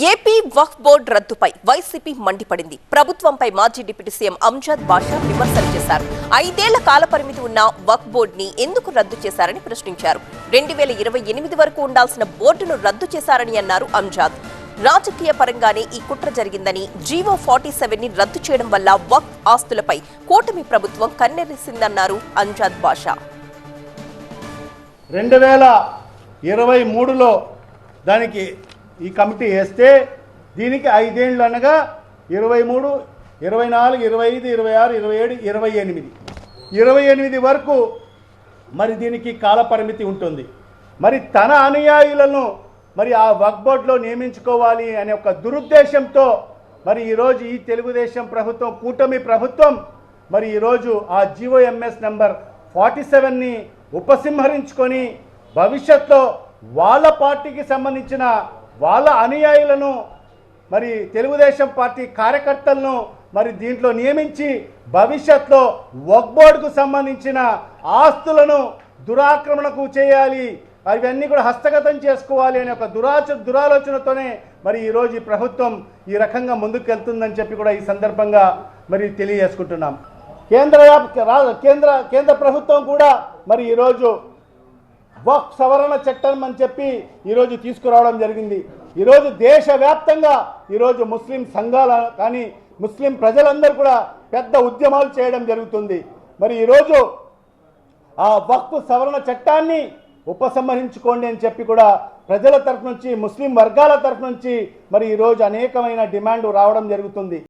AP వక్ఫ్ board రద్దుపై YCP మండిపడింది. ప్రభుత్వంపై మాజీ deputy CM Amjad బాషా విమర్శలు చేశారు. 5 ఏళ్ల కాలపరిమితి ఉన్న వక్ఫ్ బోర్డుని ఎందుకు రద్దు చేశారని ప్రశ్నించారు. 2028 వరకు ఉండాల్సిన బోర్డును రద్దు చేశారని అన్నారు అంజద్. రాజకీయ పరంగానే ఈ కుట్ర జరిగిందని, జీవో 47ని రద్దు చేయడం వల్ల వక్ఫ్ ఆస్తులపై కూటమి ప్రభుత్వం కన్నెరిసిందన్నారు అంజద్ బాషా. 2023లో దానికి ఈ కమిటీ వేస్తే దీనికి 5 ఏళ్ళు అనగా 23, 24, 25, 26, 27, 28 వరకు మరి దీనికి కాల పరిమితి ఉంటుంది. మరి తన అనుయాయులను మరి ఆ వక్ఫ్ బోర్డులో నియమించుకోవాలి అనే ఒక దురుద్దేశంతో మరి ఈరోజు ఈ తెలుగుదేశం ప్రభుత్వం, కూటమి ప్రభుత్వం మరి ఈరోజు ఆ జీవోఎంఎస్ నెంబర్ 47ని ఉపసంహరించుకొని భవిష్యత్తులో వాళ్ళ పార్టీకి సంబంధించిన వాళ్ళ అనుయాయులను మరి తెలుగుదేశం పార్టీ కార్యకర్తలను మరి దీంట్లో నియమించి భవిష్యత్తులో వక్ఫ్ బోర్డుకు సంబంధించిన ఆస్తులను దురాక్రమణకు చేయాలి, అవన్నీ కూడా హస్తగతం చేసుకోవాలి అనే ఒక దురాలోచనతోనే మరి ఈరోజు ఈ ప్రభుత్వం ఈ రకంగా ముందుకు వెళ్తుందని చెప్పి కూడా ఈ సందర్భంగా మరి తెలియజేసుకుంటున్నాం. కేంద్ర ప్రభుత్వం కూడా మరి ఈరోజు వక్ఫ్ సవరణ చట్టం అని చెప్పి ఈరోజు తీసుకురావడం జరిగింది. ఈరోజు దేశవ్యాప్తంగా ఈరోజు ముస్లిం సంఘాలు కానీ ముస్లిం ప్రజలందరూ కూడా పెద్ద ఉద్యమాలు చేయడం జరుగుతుంది. మరి ఈరోజు ఆ వక్ఫ్ సవరణ చట్టాన్ని ఉపసంహరించుకోండి అని చెప్పి కూడా ప్రజల తరఫు నుంచి, ముస్లిం వర్గాల తరఫు నుంచి మరి ఈరోజు అనేకమైన డిమాండ్ రావడం జరుగుతుంది.